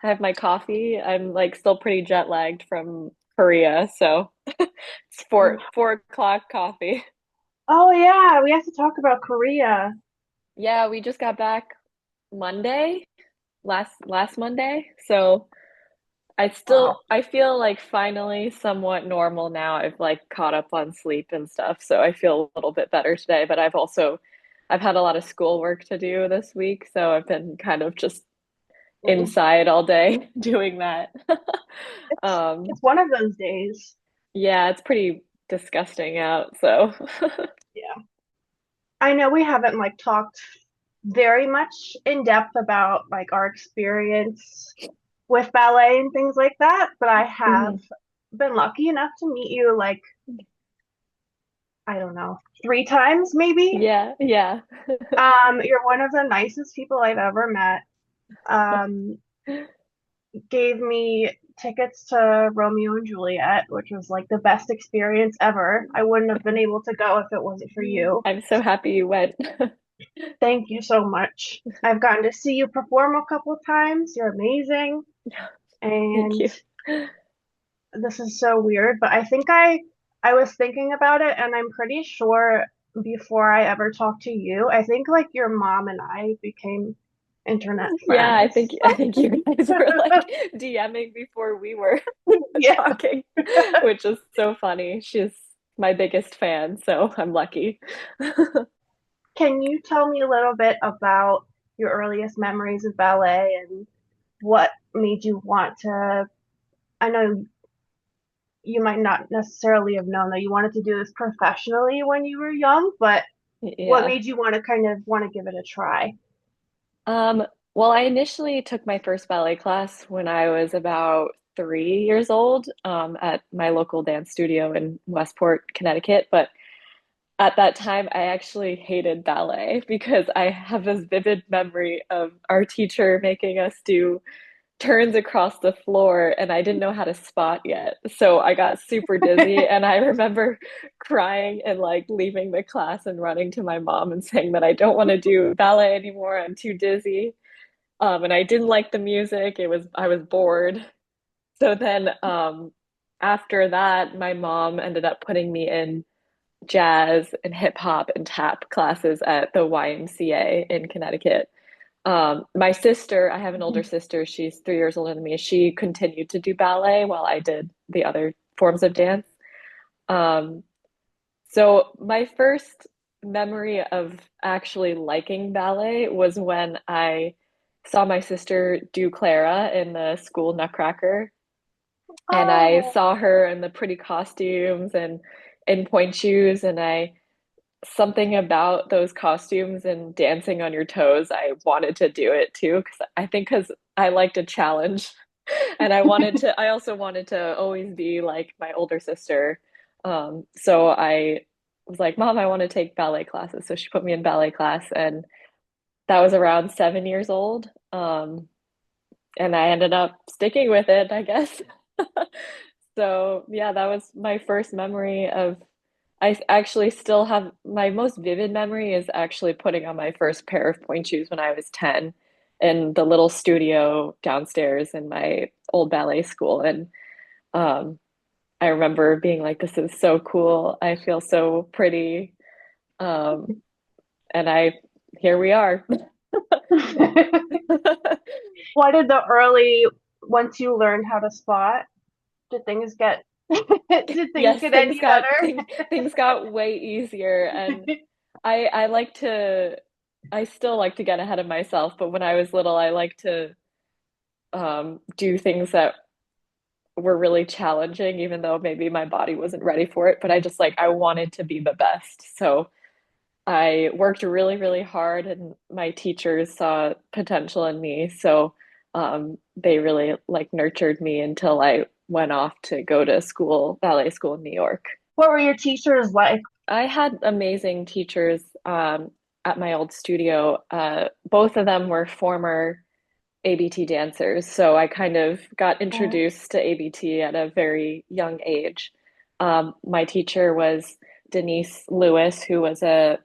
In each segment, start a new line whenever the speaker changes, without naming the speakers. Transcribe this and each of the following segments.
I have my coffee. I'm like still pretty jet lagged from Korea, so it's four o'clock coffee.
Oh yeah, we have to talk about Korea.
Yeah, we just got back Monday, last Monday. So
Wow.
I feel like finally somewhat normal now. I've like caught up on sleep and stuff, so I feel a little bit better today, but I've had a lot of schoolwork to do this week, so I've been kind of just
Mm.
inside all day doing that.
It's
Um,
one of those days.
yeah, it's pretty disgusting out, so
Yeah. I know we haven't like talked very much in depth about like our experience with ballet and things like that, but I have
Mhm.
been lucky enough to meet you like, I don't know, 3 times maybe.
Yeah, yeah.
You're one of the nicest people I've ever met. Um, gave me tickets to Romeo and Juliet, which was like the best experience ever. I wouldn't have been able to go if it wasn't for you.
I'm so happy you went.
Thank you so much. I've gotten to see you perform a couple times. You're amazing.
Thank
And
you.
this is so weird, but I was thinking about it and I'm pretty sure before I ever talked to you, I think like your mom and I became internet
Yeah,
friends.
I think you guys were like DMing before we were
Yeah.
talking, which is so funny. She's my biggest fan, so I'm lucky.
Can you tell me a little bit about your earliest memories of ballet and what made you want to? I know you might not necessarily have known that you wanted to do this professionally when you were young, but what
Yeah.
made you want to kind of want to give it a try?
Um, well, I initially took my first ballet class when I was about 3 years old, at my local dance studio in Westport, Connecticut. But at that time, I actually hated ballet because I have this vivid memory of our teacher making us do turns across the floor and I didn't know how to spot yet. So I got super dizzy and I remember crying and like leaving the class and running to my mom and saying that I don't want to do ballet anymore. I'm too dizzy. And I didn't like the music. I was bored. So then after that, my mom ended up putting me in jazz and hip hop and tap classes at the YMCA in Connecticut. My sister, I have an older sister, she's 3 years older than me. She continued to do ballet while I did the other forms of dance. Um, so my first memory of actually liking ballet was when I saw my sister do Clara in the school Nutcracker, and I
Oh,
saw her in the pretty costumes and in point shoes, and I something about those costumes and dancing on your toes. I wanted to do it too because I think because I liked a challenge and I also wanted to always be like my older sister. So I was like, Mom, I want to take ballet classes. So she put me in ballet class and that was around 7 years old. And I ended up sticking with it, I guess. So yeah, that was my first memory of I actually still have my most vivid memory is actually putting on my first pair of pointe shoes when I was 10 in the little studio downstairs in my old ballet school. And um, I remember being like, this is so cool. I feel so pretty. Um, and here we are.
what did the early once you learned how to spot? Did things get did things
Yes,
get any better?
things got way easier and I like to I still like to get ahead of myself, but when I was little I like to do things that were really challenging even though maybe my body wasn't ready for it, but I just like I wanted to be the best. So I worked really, really hard and my teachers saw potential in me. So they really like nurtured me until I went off to go to school, ballet school in New York.
What were your teachers like?
I had amazing teachers at my old studio. Both of them were former ABT dancers, so I kind of got
Oh,
introduced to ABT at a very young age. My teacher was Denise Lewis, who was a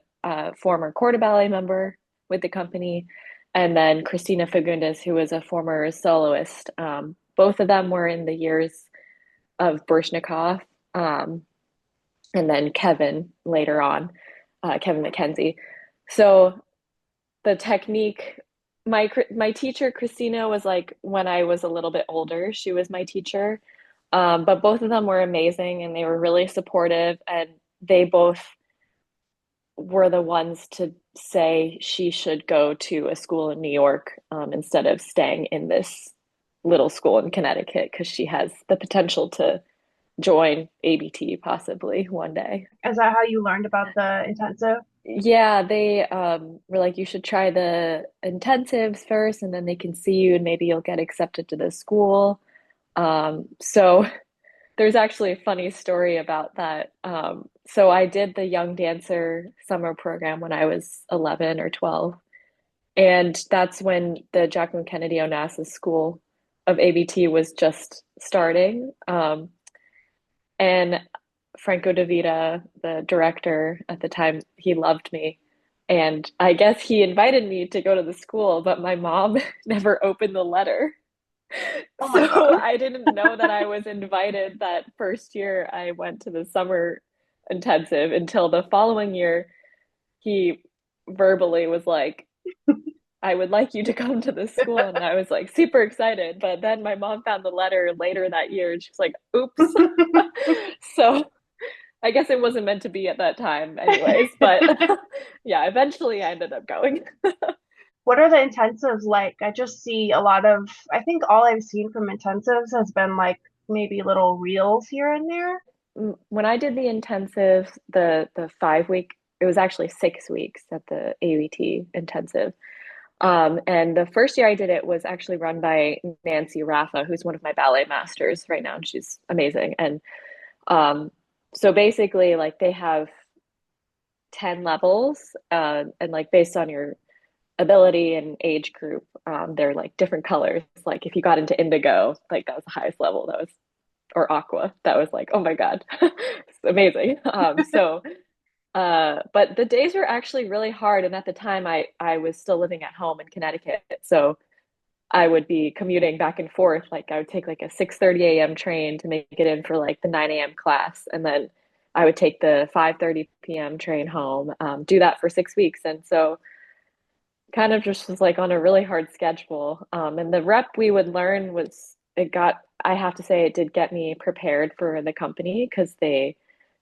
former corps de ballet member with the company, and then Christina Fagundes, who was a former soloist. Both of them were in the years of Baryshnikov, and then Kevin later on, Kevin McKenzie. So the technique, my teacher Christina was like when I was a little bit older, she was my teacher. But both of them were amazing and they were really supportive, and they both were the ones to say she should go to a school in New York, instead of staying in this little school in Connecticut because she has the potential to join ABT possibly one day.
Is that how you learned about the intensive?
Yeah, they were like, you should try the intensives first, and then they can see you, and maybe you'll get accepted to the school. So there's actually a funny story about that. So I did the Young Dancer summer program when I was 11 or 12. And that's when the Jacqueline Kennedy Onassis School of ABT was just starting. And Franco De Vita, the director at the time, he loved me. And I guess he invited me to go to the school, but my mom never opened the letter.
Oh my
So
God.
I didn't know that I was invited that first year I went to the summer intensive until the following year. He verbally was like, I would like you to come to this school. And I was like super excited. But then my mom found the letter later that year and she's like, oops. So I guess it wasn't meant to be at that time, anyways. But yeah, eventually I ended up going.
What are the intensives like? I just see a lot of, I think all I've seen from intensives has been like maybe little reels here and there.
When I did the intensive, the 5 week, it was actually 6 weeks at the ABT intensive. And the first year I did it was actually run by Nancy Raffa, who's one of my ballet masters right now, and she's amazing. And um, so basically, like they have 10 levels, and like based on your ability and age group, they're like different colors. Like if you got into indigo, like that was the highest level. That was or aqua. That was like, oh my God, it's amazing. But the days were actually really hard. And at the time, I was still living at home in Connecticut. So I would be commuting back and forth. Like I would take like a 6:30 a.m. train to make it in for like the 9 a.m. class. And then I would take the 5:30 p.m. train home, do that for 6 weeks. And so kind of just was like on a really hard schedule. And the rep we would learn was, I have to say, it did get me prepared for the company because they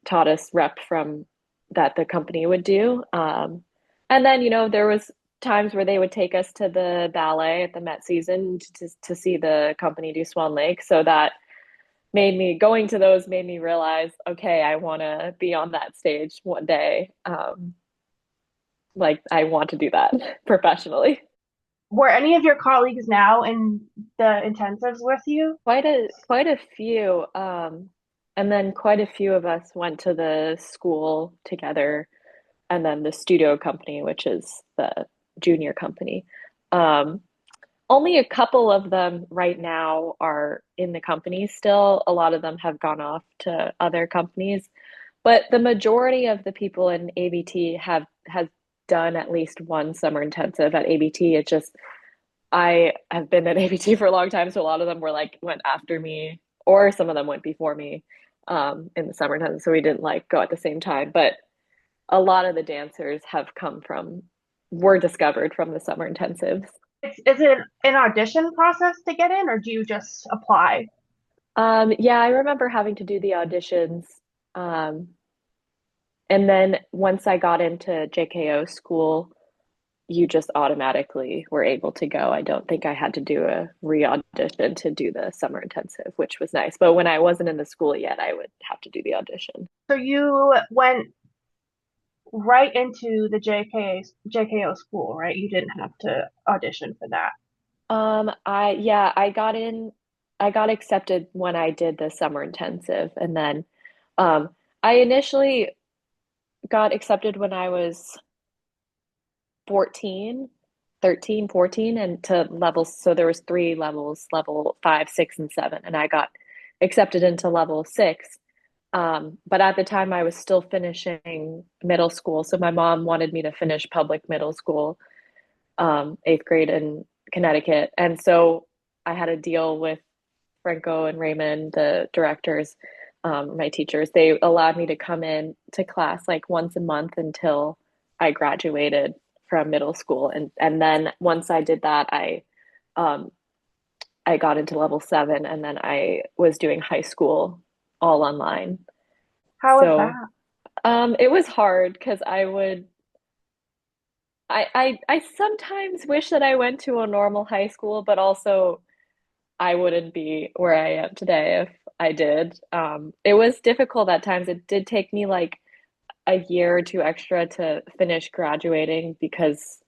taught us rep from that the company would do. And then, there was times where they would take us to the ballet at the Met season to see the company do Swan Lake. So that going to those made me realize, okay, I want to be on that stage one day. Like I want to do that professionally.
Were any of your colleagues now in the intensives with you?
Quite a few. And then quite a few of us went to the school together, and then the studio company, which is the junior company. Um, Only a couple of them right now are in the company still. A lot of them have gone off to other companies, but the majority of the people in ABT has done at least one summer intensive at ABT. It just I have been at ABT for a long time, so a lot of them went after me, or some of them went before me, in the summer intensive. So we didn't like go at the same time. But a lot of the dancers were discovered from the summer intensives.
Is it an audition process to get in, or do you just apply?
Yeah, I remember having to do the auditions. Um, and then once I got into JKO school, you just automatically were able to go. I don't think I had to do a re-audition to do the summer intensive, which was nice. But when I wasn't in the school yet, I would have to do the audition.
So you went right into the JKO school, right? You didn't have to audition for that.
I got accepted when I did the summer intensive, and then I initially got accepted when I was 14, 13, 14, and to levels. So there was three levels, level 5, 6, and 7, and I got accepted into level 6. But at the time I was still finishing middle school. So my mom wanted me to finish public middle school. eighth grade in Connecticut. And so I had a deal with Franco and Raymond, the directors, my teachers. They allowed me to come in to class like once a month until I graduated from middle school. And then once I did that, um, I got into level seven, and then I was doing high school all online.
How was
So
that?
it was hard because I sometimes wish that I went to a normal high school, but also I wouldn't be where I am today if I did. It was difficult at times. It did take me like a year or two extra to finish graduating because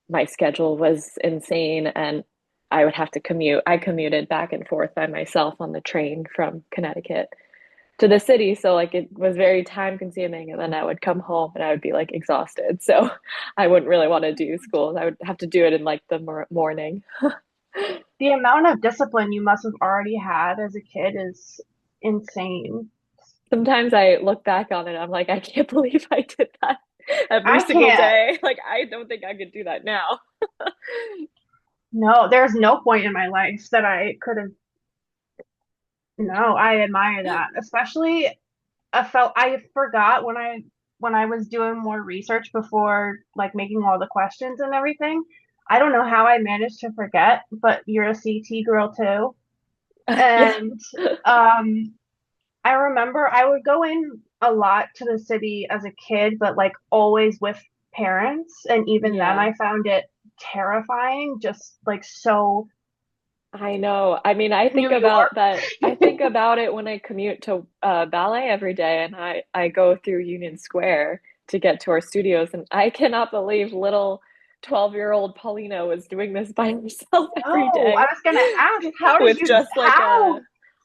my schedule was insane and I would have to commute. I commuted back and forth by myself on the train from Connecticut to the city. So like it was very time consuming. And then I would come home and I would be like exhausted. So I wouldn't really want to do school. I would have to do it in like the morning.
The amount of discipline you must have already had as a kid is insane.
Sometimes I look back on it, I'm like, I can't believe I did that every
I
single
can't.
day. Like, I don't think I could do that now.
No, there's no point in my life that I could have. No, I admire that. Especially I forgot when I was doing more research before like making all the questions and everything. I don't know how I managed to forget, but you're a CT girl too.
Yeah.
And um I remember I would go in a lot to the city as a kid, but like always with parents. And even then,
Yeah,
I found it terrifying, just like so
I know. I mean, I think
New
about
York.
that. I think about it when I commute to ballet every day, and I go through Union Square to get to our studios, and I cannot believe little 12-year-old Paulina was doing this by herself every
No, I
day
was gonna ask, how did
with
you,
just like
how?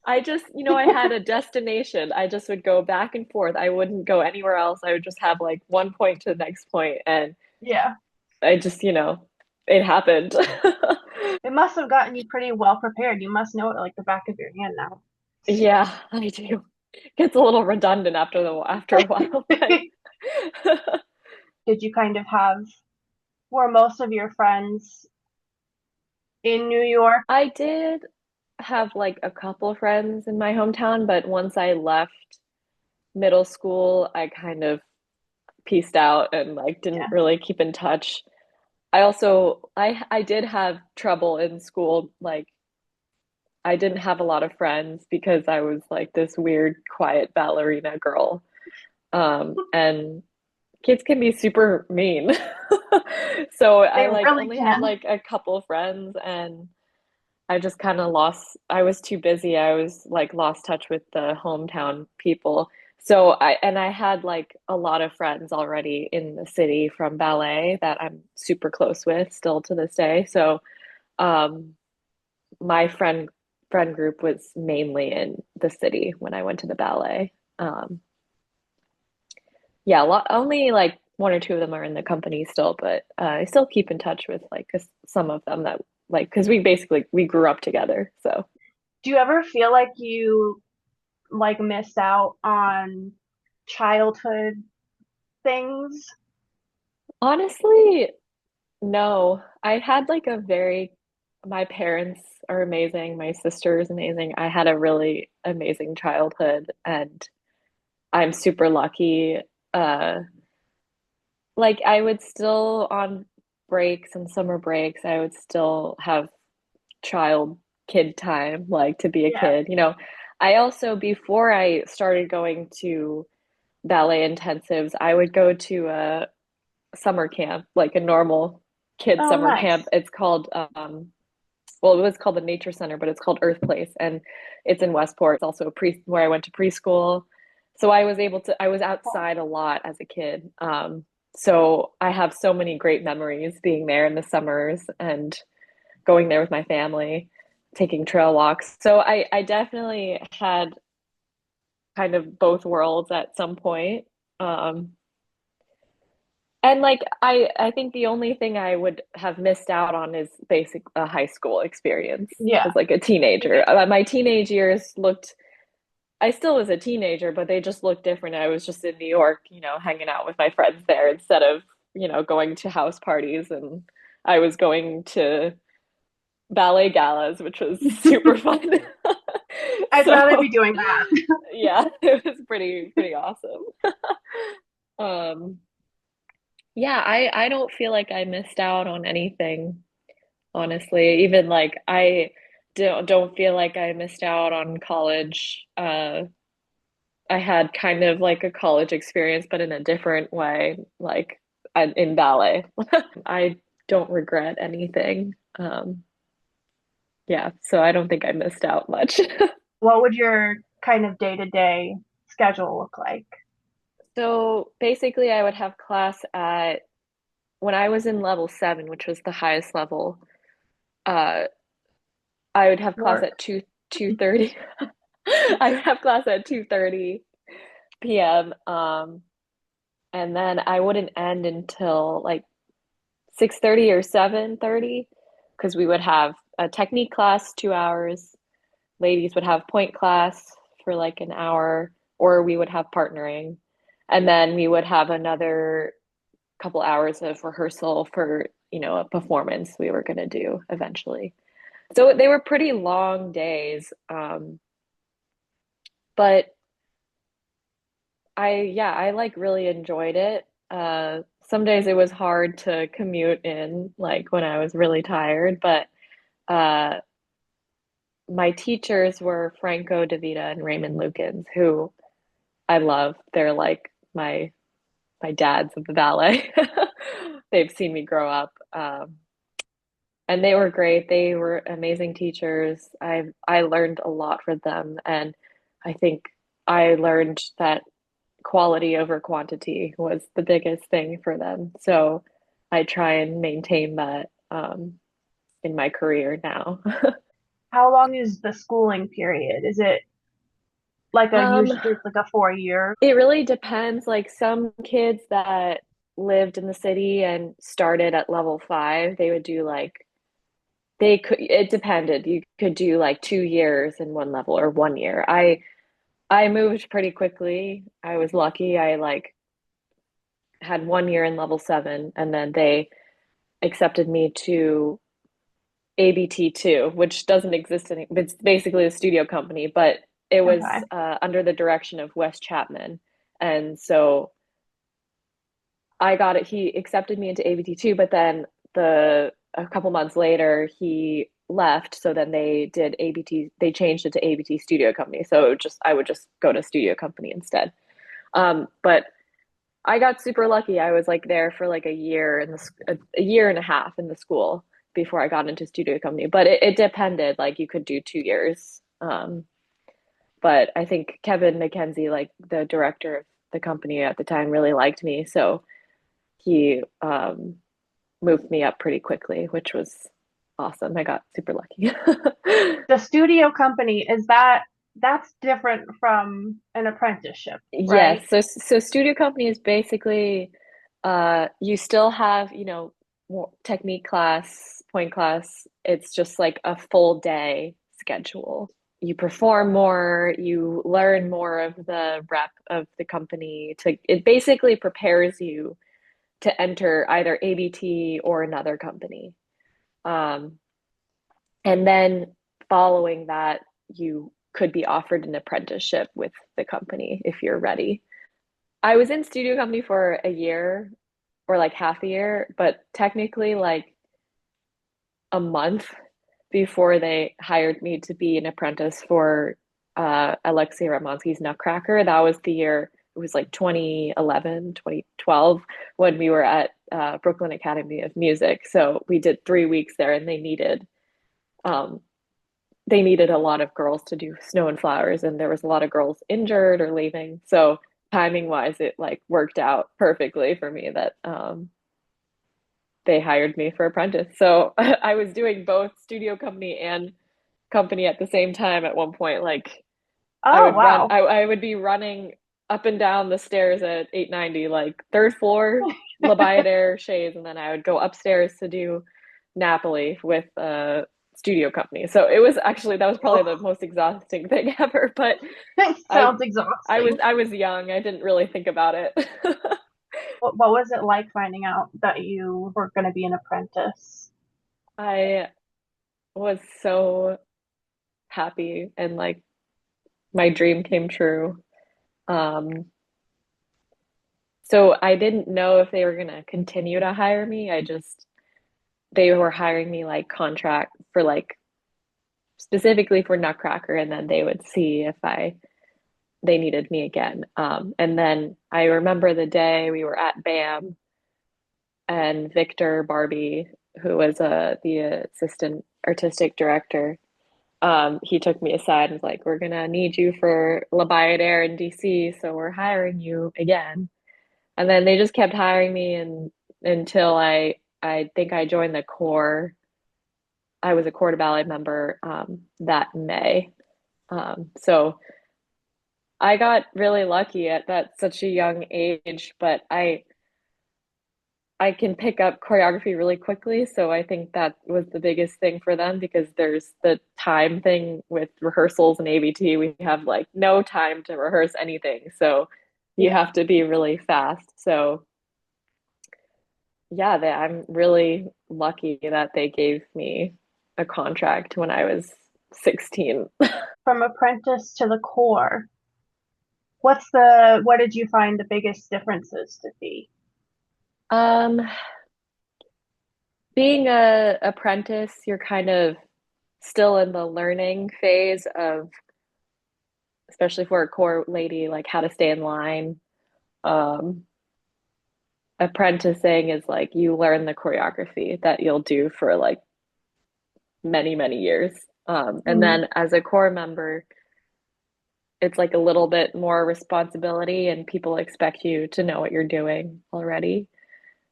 I just, I had a destination. I just would go back and forth. I wouldn't go anywhere else. I would just have like one point to the next point, and
Yeah,
I just, it happened.
it must have gotten you pretty well prepared. You must know it like the back of your hand now.
Yeah, I do. Gets a little redundant after a while, but
Did you kind of have, were most of your friends in New York?
I did have like a couple friends in my hometown, but once I left middle school, I kind of pieced out and like didn't
Yeah.
really keep in touch. I did have trouble in school. Like I didn't have a lot of friends because I was like this weird quiet ballerina girl. And kids can be super mean. So
They
I like
really
only had
can.
like a couple of friends and I just kind of lost, I was too busy. I was like lost touch with the hometown people. So I had like a lot of friends already in the city from ballet that I'm super close with still to this day. So um my friend group was mainly in the city when I went to the ballet. Um yeah, only like one or two of them are in the company still, but I still keep in touch with like some of them that like because we grew up together. So
Do you ever feel like you like missed out on childhood things?
honestly, no, I had like a very my parents are amazing, my sister is amazing. I had a really amazing childhood, and I'm super lucky. Uh, like I would still on breaks and summer breaks, I would still have child kid time, like to be a
Yeah.
kid. I also, before I started going to ballet intensives, I would go to a summer camp, like a normal kid
Oh,
summer camp.
nice.
It's called, well, it was called the Nature Center, but it's called Earth Place, and it's in Westport. It's also where I went to preschool. So I was
Cool.
outside a lot as a kid. So I have so many great memories being there in the summers and going there with my family, taking trail walks. So I definitely had kind of both worlds at some point. Um, and like I think the only thing I would have missed out on is basic a high school experience
Yeah.
as like a
Yeah.
teenager. My teenage years looked I still was a teenager, but they just looked different. I was just in New York, hanging out with my friends there instead of, going to house parties and I was going to ballet galas, which was super fun.
I'd rather be
So
doing that.
yeah, it was pretty awesome. Um, yeah, I don't feel like I missed out on anything, honestly. Even like I don't feel like I missed out on college. I had kind of like a college experience, but in a different way, like in ballet. I don't regret anything. Yeah, so I don't think I missed out much.
What would your kind of day-to-day schedule look like?
So basically, I would have class at when I was in level seven, which was the highest level. Uh, I would have class
Work.
at 2:30. I would have class at 2:30 p.m. And then I wouldn't end until like 6:30 or 7:30 because we would have a technique class 2 hours. Ladies would have point class for like an hour, or we would have partnering. And then we would have another couple hours of rehearsal for, a performance we were going to do eventually. So they were pretty long days. But I like really enjoyed it. Some days it was hard to commute in, like when I was really tired, but uh, my teachers were Franco DeVita and Raymond Lukens, who I love. They're like my dads of the ballet. They've seen me grow up, and they were great. They were amazing teachers. I learned a lot from them, and I think I learned that quality over quantity was the biggest thing for them. So I try and maintain that in my career now.
How long is the schooling period? Is it like a
Um,
usually it's like a 4 year?
it really depends. Like some kids that lived in the city and started at level five, they would do like it depended. You could do like 2 years in one level or 1 year. I moved pretty quickly. I was lucky. I like had 1 year in level seven, and then they accepted me to ABT two, which doesn't exist any. It's basically a studio company, but it was
Okay.
under the direction of Wes Chapman, and so I got it. He accepted me into ABT two, but then a couple months later he left. So then they did ABT. They changed it to ABT Studio Company. So I would just go to Studio Company instead. But I got super lucky. I was like there for like a year in a year and a half in the school before I got into Studio Company. But it depended. Like you could do 2 years. But I think Kevin McKenzie, like the director of the company at the time, really liked me. So he moved me up pretty quickly, which was awesome. I got super lucky.
The studio company, that's different from an apprenticeship, right?
Yes, so studio company is basically you still have, more technique class, point class. It's just like a full day schedule. You perform more, you learn more of the rep of the company to it basically prepares you to enter either ABT or another company. Um, and then following that, you could be offered an apprenticeship with the company if you're ready. I was in studio company for a year or like half a year, but technically like a month before they hired me to be an apprentice for Alexei Ratmansky's Nutcracker. That was the year, it was like 2011, 2012 when we were at Brooklyn Academy of Music. So we did 3 weeks there and um, they needed a lot of girls to do Snow and Flowers, and there was a lot of girls injured or leaving. So timing wise, it like worked out perfectly for me that they hired me for apprentice. So I was doing both studio company and company at the same time at one point. Like
Oh, wow.
I would be running up and down the stairs at 890, like third floor, La Bayadere Shays, and then I would go upstairs to do Napoli with studio company. So it was actually that was probably the most exhausting thing ever, but
That
I
sounds exhausting.
I was young. I didn't really think about it.
What was it like finding out that you were going to be an apprentice?
I was so happy and like my dream came true. Um, so I didn't know if they were gonna continue to hire me. They were hiring me like contract for like specifically for Nutcracker, and then they would see if they needed me again. And then I remember the day we were at BAM and Victor Barbie, who was the assistant artistic director, he took me aside and was like, "We're gonna need you for La Bayadere in DC, so we're hiring you again." And then they just kept hiring me and until I think I joined the corps. I was a corps de ballet member that May. So I got really lucky at that such a young age, but I can pick up choreography really quickly. So I think that was the biggest thing for them because there's the time thing with rehearsals and ABT. We have like no time to rehearse anything. So you
Yeah.
have to be really fast. So yeah, I'm really lucky that they gave me a contract when I was 16.
From apprentice to the core, what did you find the biggest differences to be?
Um, being a apprentice, you're kind of still in the learning phase of, especially for a core lady, like how to stay in line. Um, apprenticing is like you learn the choreography that you'll do for like many, many years. And
Mm,
then as a core member, it's like a little bit more responsibility and people expect you to know what you're doing already.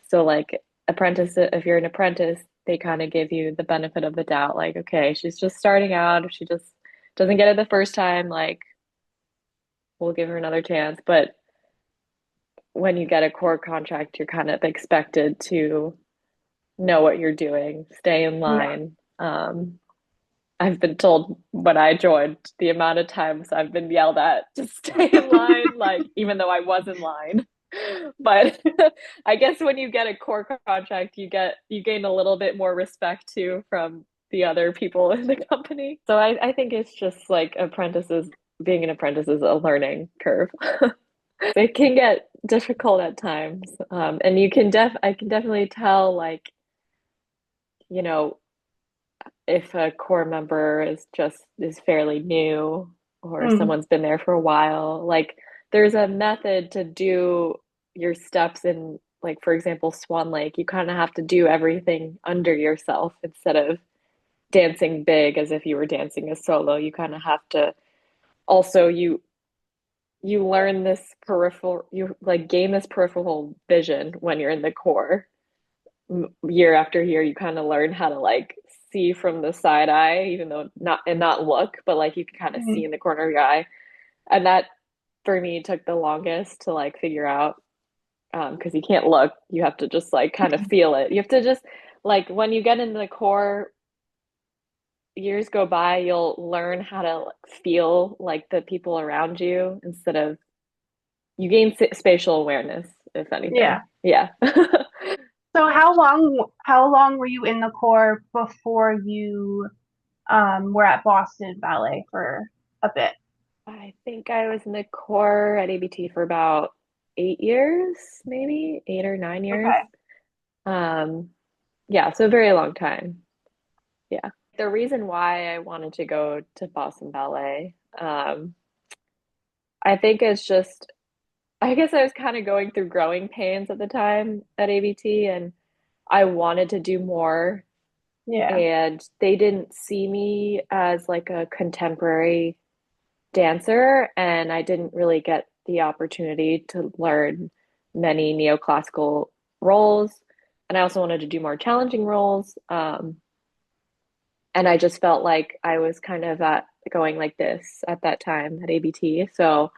So like apprentice, if you're an apprentice, they kind of give you the benefit of the doubt, like, okay, she's just starting out. If she just doesn't get it the first time, like we'll give her another chance. But when you get a core contract, you're kind of expected to know what you're doing, stay in
yeah.
line. I've been told when I joined the amount of times I've been yelled at to stay in line, like even though I was in line. But I guess when you get a core contract, you gain a little bit more respect too from the other people in the company. So I think it's just like apprentices, being an apprentice is a learning curve. It can get difficult at times. And I can definitely tell like, you know, if a core member is fairly new or
Mm,
someone's been there for a while, like there's a method to do your steps in, like for example, Swan Lake. You kind of have to do everything under yourself instead of dancing big as if you were dancing a solo. You kind of have to also you learn this peripheral you like gain this peripheral vision when you're in the core year after year. You kind of learn how to like see from the side eye, even though not look, but like you can kind of see
mm,
in the corner of your eye. And that for me took the longest to like figure out because you can't look. You have to just like kind of feel it. You have to just like when you get into the core, years go by, you'll learn how to feel like the people around you instead of you gain spatial awareness, if
yeah.
anything. Yeah.
So how long were you in the core before you were at Boston Ballet for a bit?
I think I was in the core at ABT for about 8 years, maybe 8 or 9 years.
Okay.
Um, yeah, so a very long time. Yeah. The reason why I wanted to go to Boston Ballet, I think it's just, I guess I was kind of going through growing pains at the time at ABT and I wanted to do more.
Yeah.
And they didn't see me as like a contemporary dancer, and I didn't really get the opportunity to learn many neoclassical roles. And I also wanted to do more challenging roles. And I just felt like I was kind of at going like this at that time at ABT. So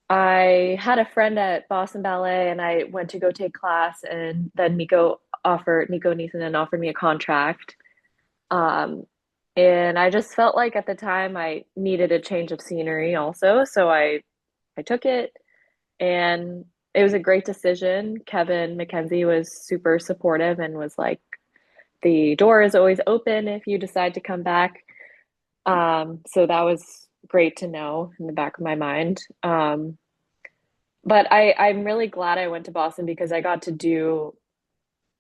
I had a friend at Boston Ballet, and I went to go take class, and then Nico Neeson offered me a contract. Um, and I just felt like at the time I needed a change of scenery also. So I took it and it was a great decision. Kevin McKenzie was super supportive and was like, the door is always open if you decide to come back. So that was great to know in the back of my mind. But I'm really glad I went to Boston because I got to do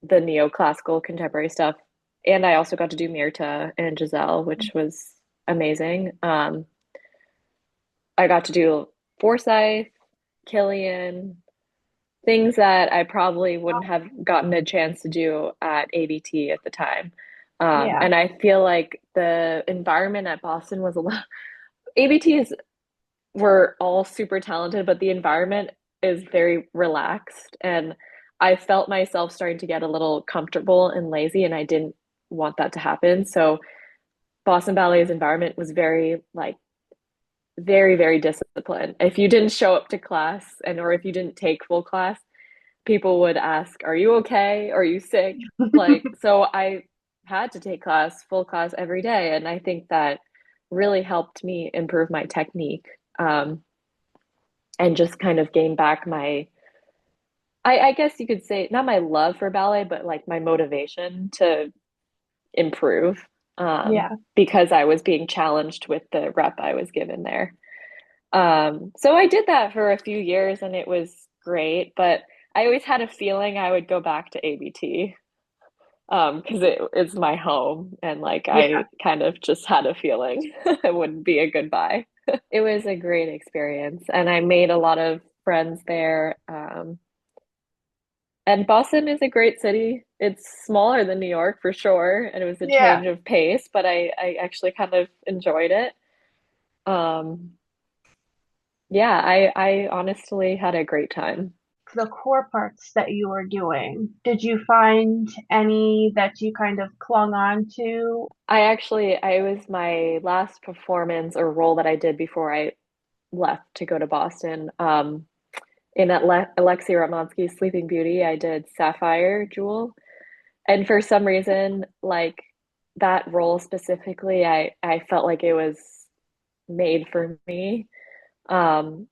the neoclassical contemporary stuff, and I also got to do Myrta and Giselle, which was amazing. I got to do Forsyth, Killian, things that I probably wouldn't have gotten a chance to do at ABT at the time.
Yeah,
And I feel like the environment at Boston was a lot. ABTs were all super talented, but the environment is very relaxed. And I felt myself starting to get a little comfortable and lazy, and I didn't want that to happen. So Boston Ballet's environment was very like very, very disciplined. If you didn't show up to class and or if you didn't take full class, people would ask, "Are you okay? Are you sick?" Like, so I had to take full class every day, and I think that really helped me improve my technique, and just kind of gain back my, I guess you could say, not my love for ballet, but like my motivation to improve,
yeah.
because I was being challenged with the rep I was given there. So I did that for a few years and it was great, but I always had a feeling I would go back to ABT, because it's my home and like
Yeah.
I kind of just had a feeling it wouldn't be a goodbye. It was a great experience and I made a lot of friends there. And Boston is a great city. It's smaller than New York for sure, and it was a
Yeah.
change of pace, but I actually kind of enjoyed it. Um, yeah, I honestly had a great time.
The core parts that you were doing, did you find any that you kind of clung on to?
I was my last performance or role that I did before I left to go to Boston. In Alexei Ratmansky's Sleeping Beauty, I did Sapphire Jewel. And for some reason, like that role specifically, I felt like it was made for me. Um,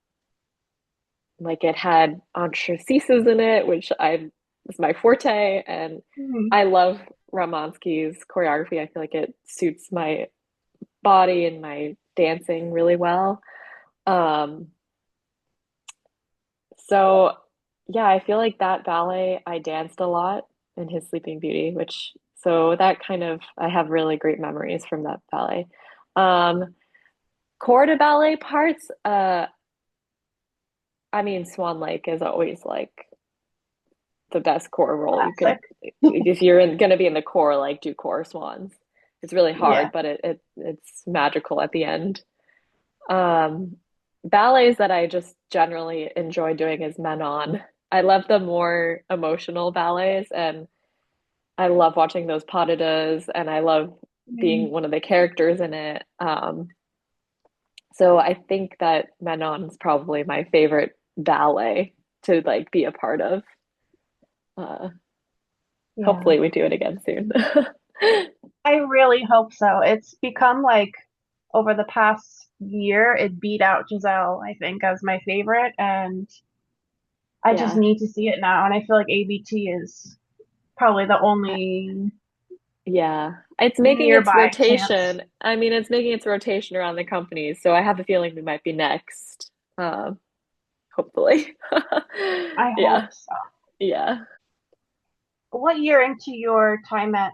like it had Onassis in it, which I was my forte, and
Mhm.
I love Ramansky's choreography. I feel like it suits my body and my dancing really well. Um, so yeah, I feel like that ballet I danced a lot in his Sleeping Beauty, which so that kind of I have really great memories from that ballet. Um, Corps de ballet parts, I mean, Swan Lake is always like the best core role you could,
Classic.
if you're gonna be in the core, like do core swans. It's really
Yeah.
hard, but it's magical at the end. Um, Ballets that I just generally enjoy doing is Manon. I love the more emotional ballets, and I love watching those pas de deux, and I love being
Mhm.
one of the characters in it. So I think that Manon's probably my favorite ballet to like be a part of. Uh,
Yeah.
Hopefully we do it again soon.
I really hope so. It's become like over the past year, it beat out Giselle, I think, as my favorite, and I just
Yeah.
need to see it now. And I feel like ABT is probably the only
Yeah. It's making its
nearby chance.
rotation. I mean, it's making its rotation around the companies, so I have a feeling we might be next. Hopefully.
I
Yeah.
hope so.
Yeah.
What year into your time at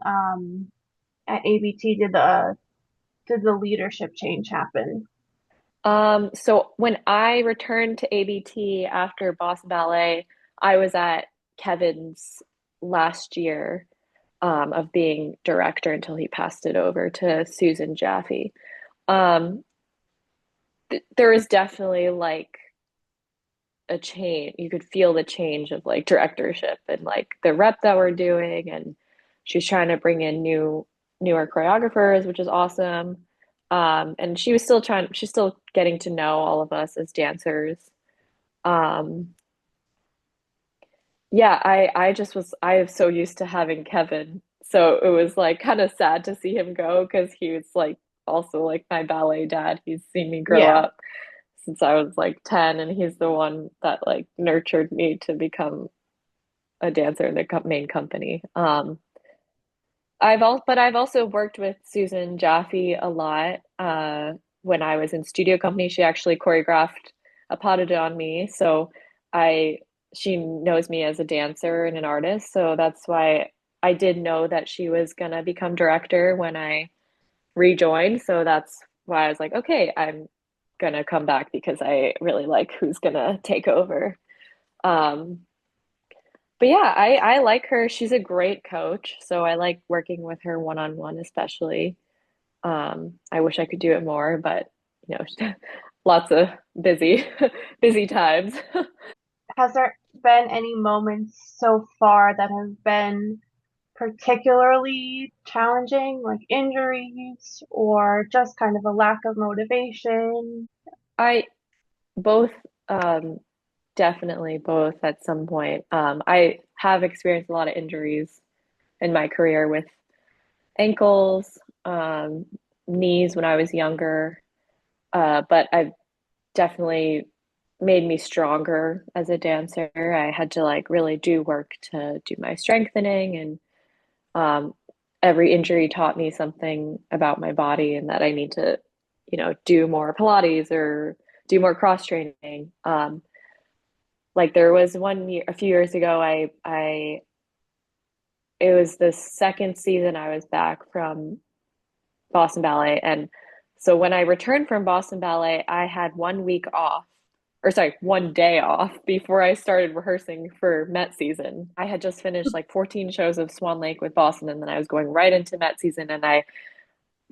ABT did the leadership change happen?
So when I returned to ABT after Boston Ballet, I was at Kevin's last year, of being director until he passed it over to Susan Jaffe. Um, there was definitely like a change. You could feel the change of like directorship and like the rep that we're doing, and she's trying to bring in newer choreographers, which is awesome. And she's still getting to know all of us as dancers. Um, yeah, I was so used to having Kevin. So it was like kind of sad to see him go because he was like also like my ballet dad. He's seen me grow
Yeah.
up. since I was like 10, and he's the one that like nurtured me to become a dancer in the main company. I've also worked with Susan Jaffe a lot. When I was in studio company, she actually choreographed a pas de deux on me. So I she knows me as a dancer and an artist. So that's why I did know that she was gonna become director when I rejoined. So that's why I was like, okay, I'm gonna come back because I really like who's gonna take over. Um, but yeah, I like her. She's a great coach, so I like working with her one on one, especially. I wish I could do it more, but you know, lots of busy, busy times.
Has there been any moments so far that have been particularly challenging, like injuries or just kind of a lack of motivation?
I both, definitely both at some point. I have experienced a lot of injuries in my career with ankles, knees when I was younger, but I've definitely made me stronger as a dancer. I had to like really do work to do my strengthening, and um, every injury taught me something about my body and that I need to, do more Pilates or do more cross training. Like there was one year, a few years ago, it was the second season I was back from Boston Ballet. And so when I returned from Boston Ballet, I had 1 week off, or sorry, 1 day off before I started rehearsing for Met season. I had just finished like 14 shows of Swan Lake with Boston, and then I was going right into Met season. And they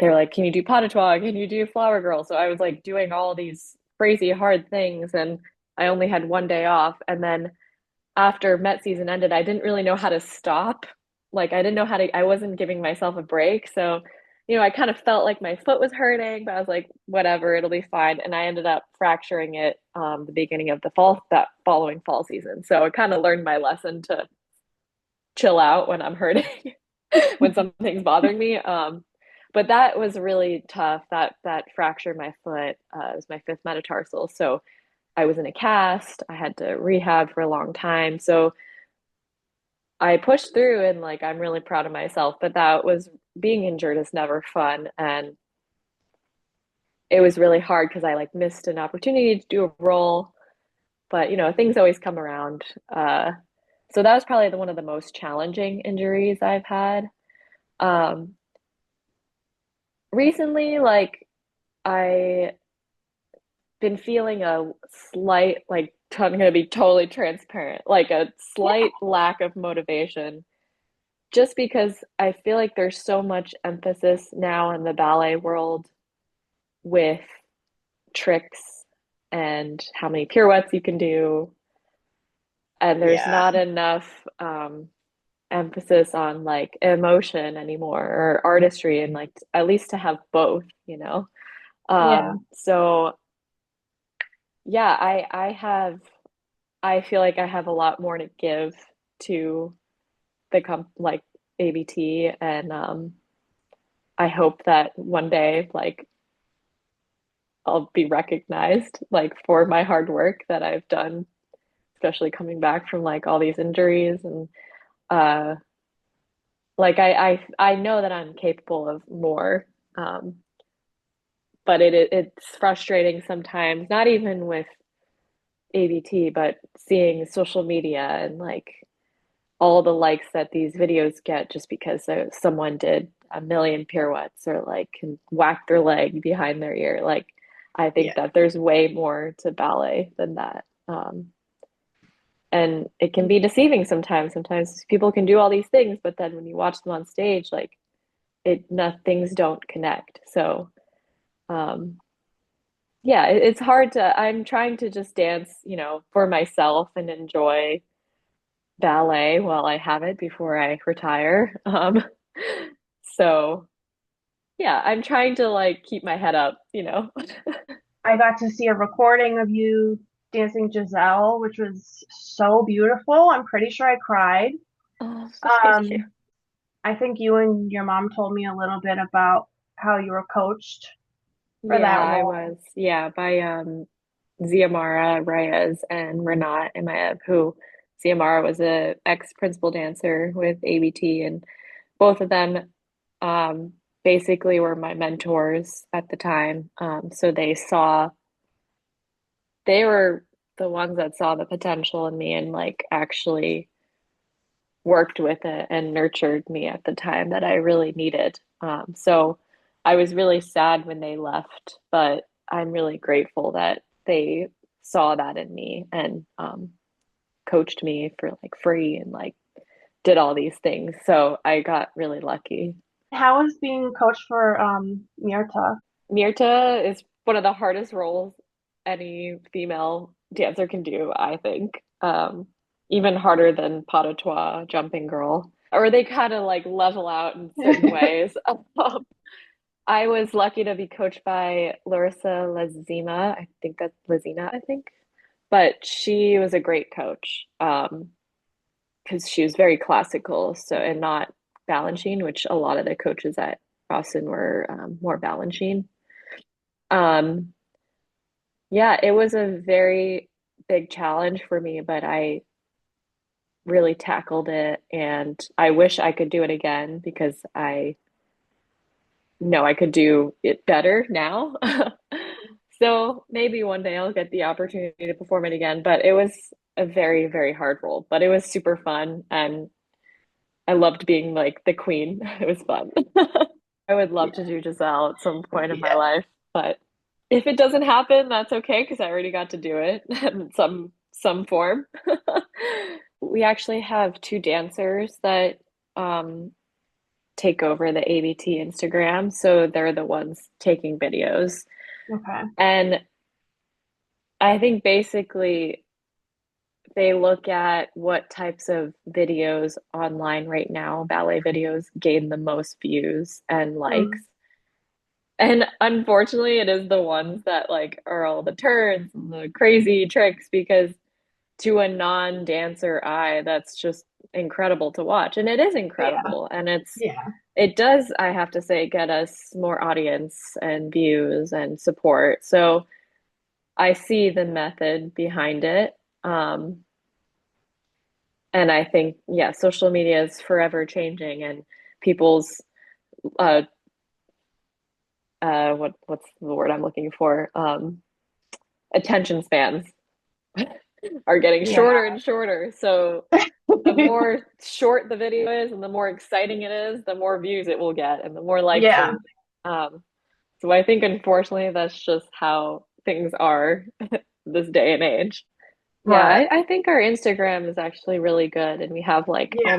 were like, "Can you do pas de trois? Can you do Flower Girl?" So I was like doing all these crazy hard things, and I only had 1 day off. And then after Met season ended, I didn't really know how to stop. Like I didn't know how to, I wasn't giving myself a break. So, I kind of felt like my foot was hurting, but I was like, whatever, it'll be fine. And I ended up fracturing it the beginning of the fall, that following fall season. So I kind of learned my lesson to chill out when I'm hurting, when something's bothering me. But that was really tough. That fractured my foot. It was my fifth metatarsal. So I was in a cast. I had to rehab for a long time. So I pushed through, and like I'm really proud of myself, but that was being injured is never fun, and it was really hard because I like missed an opportunity to do a role, but things always come around. So that was probably one of the most challenging injuries I've had. Um, Recently, like I been feeling a slight, like I'm gonna be totally transparent, like a
Yeah,
slight lack of motivation just because I feel like there's so much emphasis now in the ballet world with tricks and how many pirouettes you can do, and there's
yeah,
not enough emphasis on like emotion anymore or artistry, and like at least to have both.
yeah,
So yeah, I feel like I have a lot more to give to the like ABT, and I hope that one day like I'll be recognized like for my hard work that I've done, especially coming back from like all these injuries, and uh like I know that I'm capable of more. Um but it's frustrating sometimes, not even with ABT, but seeing social media and like all the likes that these videos get just because someone did a million pirouettes or like can whack their leg behind their ear. Like, I think
yeah,
that there's way more to ballet than that. And it can be deceiving sometimes. Sometimes people can do all these things, but then when you watch them on stage, like things don't connect. So, um, yeah, it's hard to, I'm trying to just dance, for myself and enjoy ballet while I have it before I retire. So yeah, I'm trying to like keep my head up.
I got to see a recording of you dancing Giselle, which was so beautiful. I'm pretty sure I cried.
Oh, thank you.
Um, I think you and your mom told me a little bit about how you were coached for
Yeah,
that
I
role.
was. Yeah, by Ziamara Reyes and Renat Imaev, who Ziamara was a ex-principal dancer with ABT, and both of them um, basically were my mentors at the time. So they were the ones that saw the potential in me and like actually worked with it and nurtured me at the time that I really needed. So I was really sad when they left, but I'm really grateful that they saw that in me and coached me for like free and like did all these things. So I got really lucky.
How was being coached for Mirta?
Mirta is one of the hardest roles any female dancer can do, I think. Even harder than pas de trois, jumping girl. Or they kind of like level out in certain ways. I was lucky to be coached by Larissa Lazima. I think that's Lazina, I think. But she was a great coach because she was very classical, so and not Balanchine, which a lot of the coaches at Boston were more Balanchine. Um, yeah, it was a very big challenge for me, but I really tackled it and I wish I could do it again because I know I could do it better now. So maybe one day I'll get the opportunity to perform it again, but it was a very, very hard role, but it was super fun and I loved being like the queen. It was fun. I would love to do Giselle at some point in my
Yeah.
life, but if it doesn't happen, that's okay because I already got to do it in some form. We actually have two dancers that um, take over the ABT Instagram, so they're the ones taking videos.
Okay.
And I think basically they look at what types of videos online right now, ballet videos gain the most views and likes.
Mm.
And unfortunately, it is the ones that like are all the turns and the crazy tricks because to a non-dancer eye, that's just incredible to watch. And it is
Yeah.
incredible. And
Yeah.
it does, I have to say, get us more audience and views and support. So I see the method behind it. Um, and I think, yeah, social media is forever changing and people's uh what's the word I'm looking for? Attention spans are getting
Yeah.
shorter and shorter. So the more short the video is and the more exciting it is, the more views it will get and the more likes it
Yeah.
will get. So I think unfortunately that's just how things are this day and age. Yeah,
Right.
I think our Instagram is actually really good and we have like
Yeah.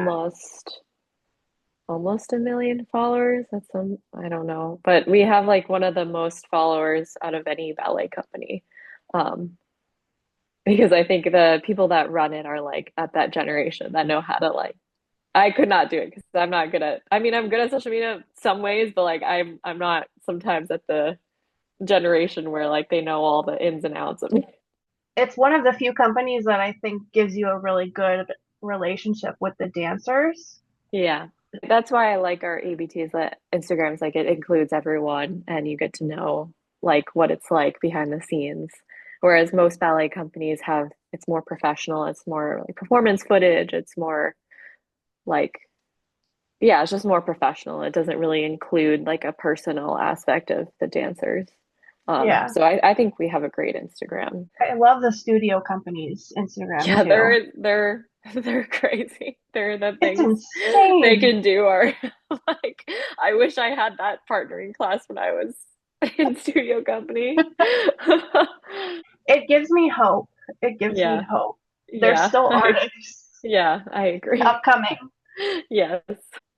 almost a million followers. That's some, I don't know, but we have like one of the most followers out of any ballet company. Um, because I think the people that run it are like at that generation that know how to like I could not do it because I'm not good at I mean I'm good at social media some ways, but like I'm not sometimes at the generation where like they know all the ins and outs of it.
It's one of the few companies that I think gives you a really good relationship with the dancers.
Yeah. That's why I like our ABTs that Instagrams like it includes everyone and you get to know like what it's like behind the scenes. Whereas most ballet companies have it's more professional, it's more like performance footage, it's more like yeah, it's just more professional. It doesn't really include like a personal aspect of the dancers.
Yeah.
So I think we have a great Instagram.
I love the studio company's Instagram
Yeah,
too.
they're crazy. They're the
It's
things they
insane.
can do are like I wish I had that partnering class when I was in studio company.
It gives me hope. It gives me
Yeah,
hope. There's
yeah,
still artists
yeah, I agree.
upcoming.
Yes.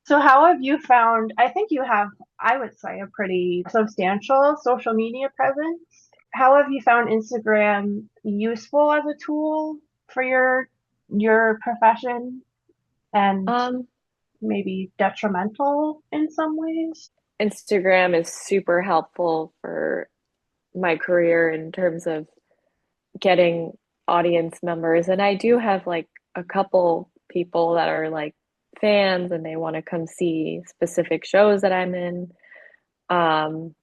So how have you found, I think you have, I would say, a pretty substantial social media presence. How have you found Instagram useful as a tool for your profession and
Um,
maybe detrimental in some ways?
Instagram is super helpful for my career in terms of getting audience members. And I do have like a couple people that are like fans and they want to come see specific shows that I'm in. Um,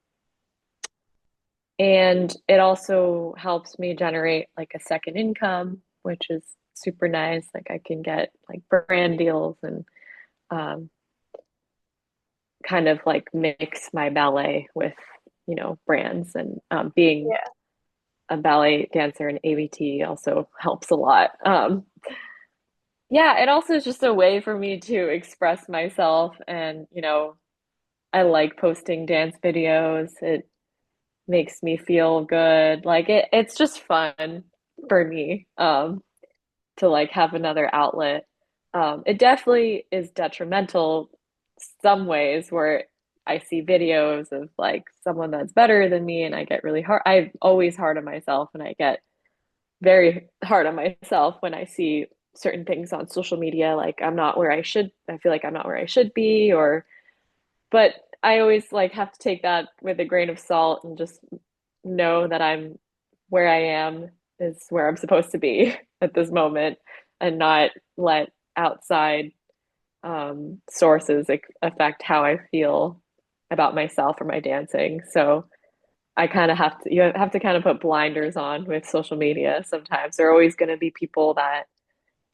And it also helps me generate like a second income, which is super nice. Like I can get like brand deals and um, kind of like mix my ballet with, brands and being
Yeah.
a ballet dancer in ABT also helps a lot. Yeah, it also is just a way for me to express myself and, I like posting dance videos. It makes me feel good. Like it's just fun for me to like have another outlet. It definitely is detrimental some ways where I see videos of like someone that's better than me and I get really hard. I'm always hard on myself and I get very hard on myself when I see certain things on social media like I feel like I'm not where I should be or but I always like have to take that with a grain of salt and just know that I'm where I am is where I'm supposed to be at this moment and not let outside sources affect how I feel about myself or my dancing. So I kind of have to kind of put blinders on with social media sometimes. There are always going to be people that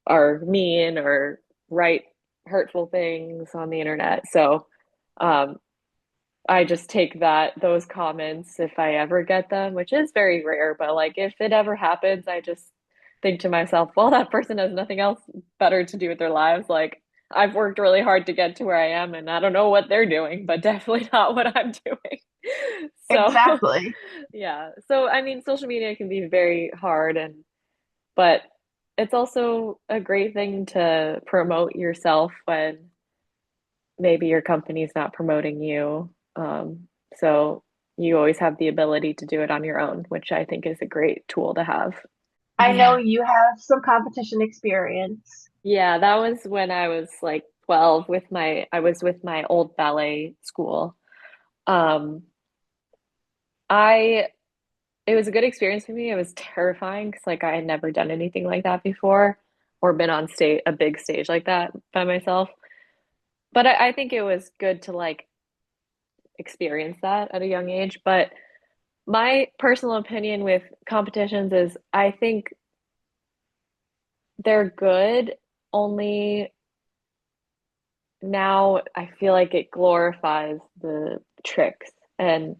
are mean or write hurtful things on the internet. So um, I just take those comments if I ever get them, which is very rare, but like if it ever happens, I just think to myself, well, that person has nothing else better to do with their lives. Like I've worked really hard to get to where I am and I don't know what they're doing, but definitely not what I'm doing. So,
Exactly.
yeah. So I mean, social media can be very hard but it's also a great thing to promote yourself when maybe your company's not promoting you. So you always have the ability to do it on your own, which I think is a great tool to have.
I know
Yeah.
you have some competition experience.
Yeah, that was when I was like 12 I was with my old ballet school. Um, I it was a good experience for me. It was terrifying because like I had never done anything like that before or been on a big stage like that by myself. But I think it was good to like experience that at a young age. But my personal opinion with competitions is I think they're good, only now I feel like it glorifies the tricks and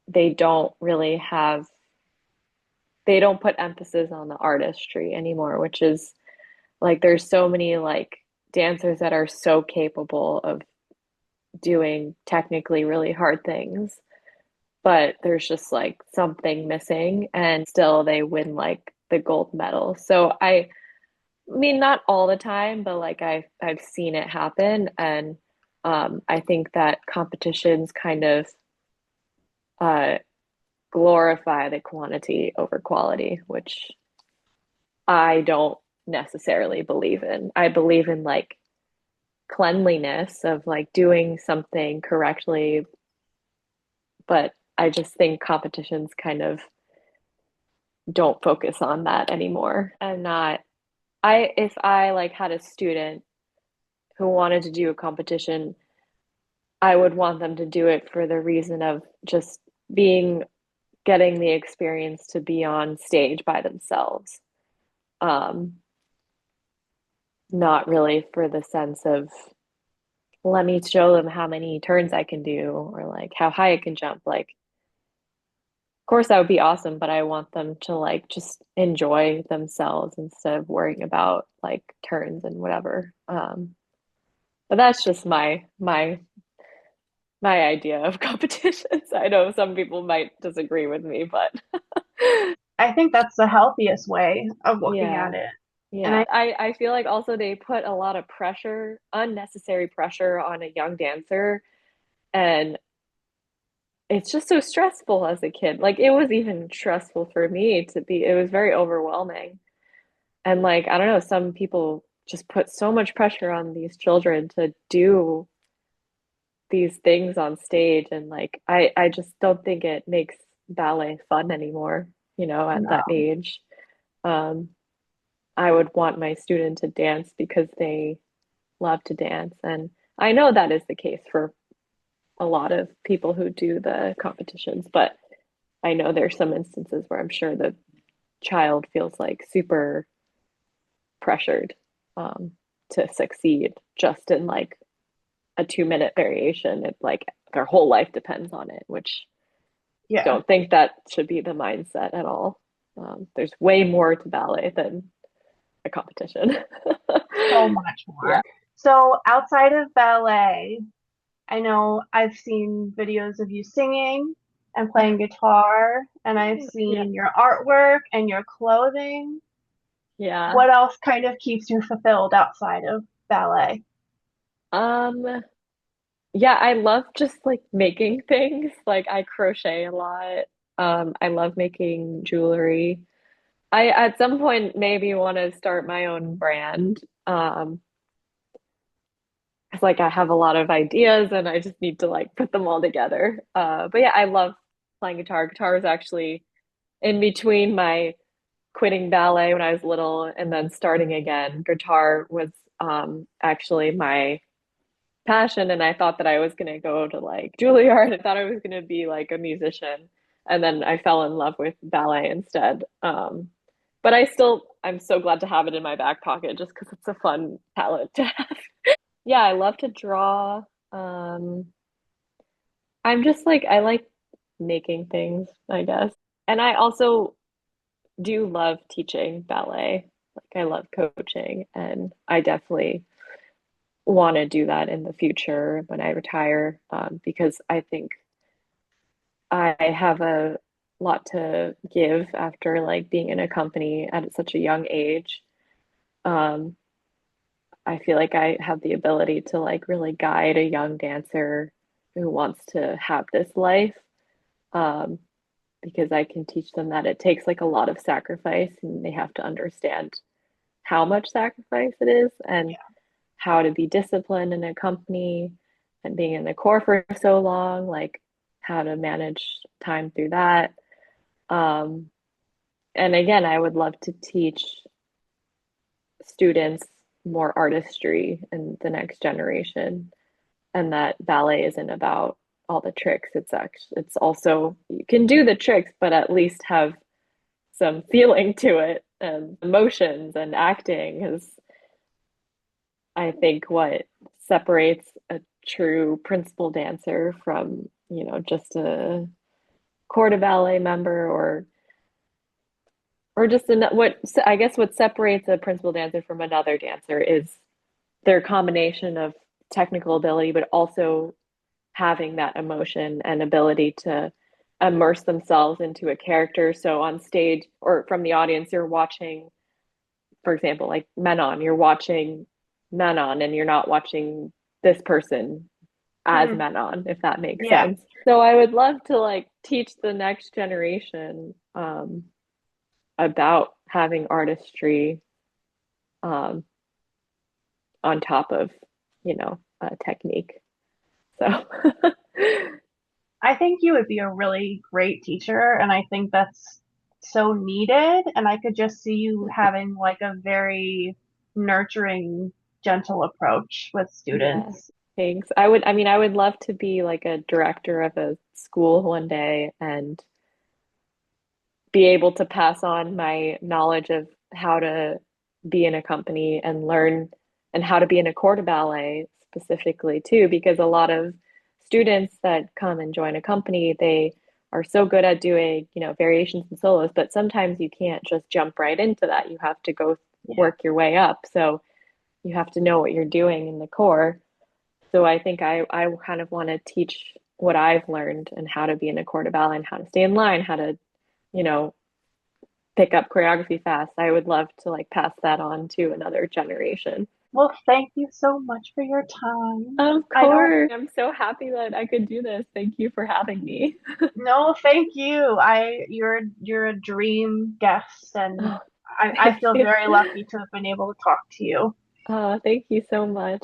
they don't really have, they don't put emphasis on the artistry anymore, which is like there's so many like dancers that are so capable of doing technically really hard things, but there's just like something missing and still they win like the gold medal. So I mean, not all the time, but like I've seen it happen, and I think that competitions kind of uh, glorify the quantity over quality, which I don't necessarily believe in. I believe in like cleanliness of like doing something correctly, but I just think competitions kind of don't focus on that anymore. I'm not, if I like had a student who wanted to do a competition, I would want them to do it for the reason of just being getting the experience to be on stage by themselves. Um, Not really for the sense of let me show them how many turns I can do or like how high I can jump. Like, of course that would be awesome, but I want them to like just enjoy themselves instead of worrying about like turns and whatever. But that's just my idea of competitions. I know some people might disagree with me, but
I think that's the healthiest way of looking
yeah,
at it. And
yeah. I feel like also they put a lot of pressure, unnecessary pressure on a young dancer, and it's just so stressful as a kid. Like it was even stressful for me it was very overwhelming. And like, I don't know, some people just put so much pressure on these children to do these things on stage and like I just don't think it makes ballet fun anymore, at that
no,
age. Um, I would want my student to dance because they love to dance. And I know that is the case for a lot of people who do the competitions, but I know there's some instances where I'm sure the child feels like super pressured um, to succeed just in like a 2 minute variation. It's like their whole life depends on it, which
Yeah,
don't think that should be the mindset at all. There's way more to ballet than a competition.
so much
Yeah.
more. So outside of ballet, I know I've seen videos of you singing and playing guitar, and I've
Yeah.
seen your artwork and your clothing.
Yeah.
What else kind of keeps you fulfilled outside of ballet?
Um, yeah, I love just like making things. Like I crochet a lot. I love making jewelry. I at some point maybe want to start my own brand. It's like I have a lot of ideas and I just need to like put them all together. But yeah, I love playing guitar. Guitar was actually in between my quitting ballet when I was little and then starting again. Guitar was actually my passion, and I thought that I was gonna go to like Juilliard. I thought I was gonna be like a musician, and then I fell in love with ballet instead. But I'm so glad to have it in my back pocket just because it's a fun talent to have. Yeah, I love to draw. Um, I'm just like I like making things, I guess. And I also do love teaching ballet. Like I love coaching, and I definitely want to do that in the future when I retire, because I think I have a lot to give after like being in a company at such a young age. Um, I feel like I have the ability to like really guide a young dancer who wants to have this life, um, because I can teach them that it takes like a lot of sacrifice and they have to understand how much sacrifice it is and how to be disciplined in a company and being in the core for so long, like how to manage time through that. Um, and again, I would love to teach students more artistry in the next generation, and that ballet isn't about all the tricks. It's also you can do the tricks, but at least have some feeling to it and emotions and acting is I think what separates a true principal dancer from, just a corps de ballet member or just what I guess what separates a principal dancer from another dancer is their combination of technical ability, but also having that emotion and ability to immerse themselves into a character. So on stage or from the audience, you're watching, for example, like Menon, you're watching Menon and you're not watching this person as
Hmm,
Menon, if that makes
yeah,
sense. So I would love to like teach the next generation about having artistry um, on top of, technique. So
I think you would be a really great teacher, and I think that's so needed. And I could just see you having like a very nurturing, gentle approach with
yeah,
students.
thanks. I would love to be like a director of a school one day and be able to pass on my knowledge of how to be in a company and learn and how to be in a corps de ballet specifically too, because a lot of students that come and join a company, they are so good at doing, variations and solos, but sometimes you can't just jump right into that. You have to go
Yeah.
work your way up. So you have to know what you're doing in the core. So I think I kind of want to teach what I've learned and how to be in a corps de ballet and how to stay in line, how to, you know, pick up choreography fast. I would love to like pass that on to another generation.
Well, thank you so much for your time.
Of
I don't
course. I'm so happy that I could do this. Thank you for having me.
know, thank you. You're a dream guest, and
Oh,
I
thank
feel
you.
very lucky to have been able to talk to you.
Thank you so much.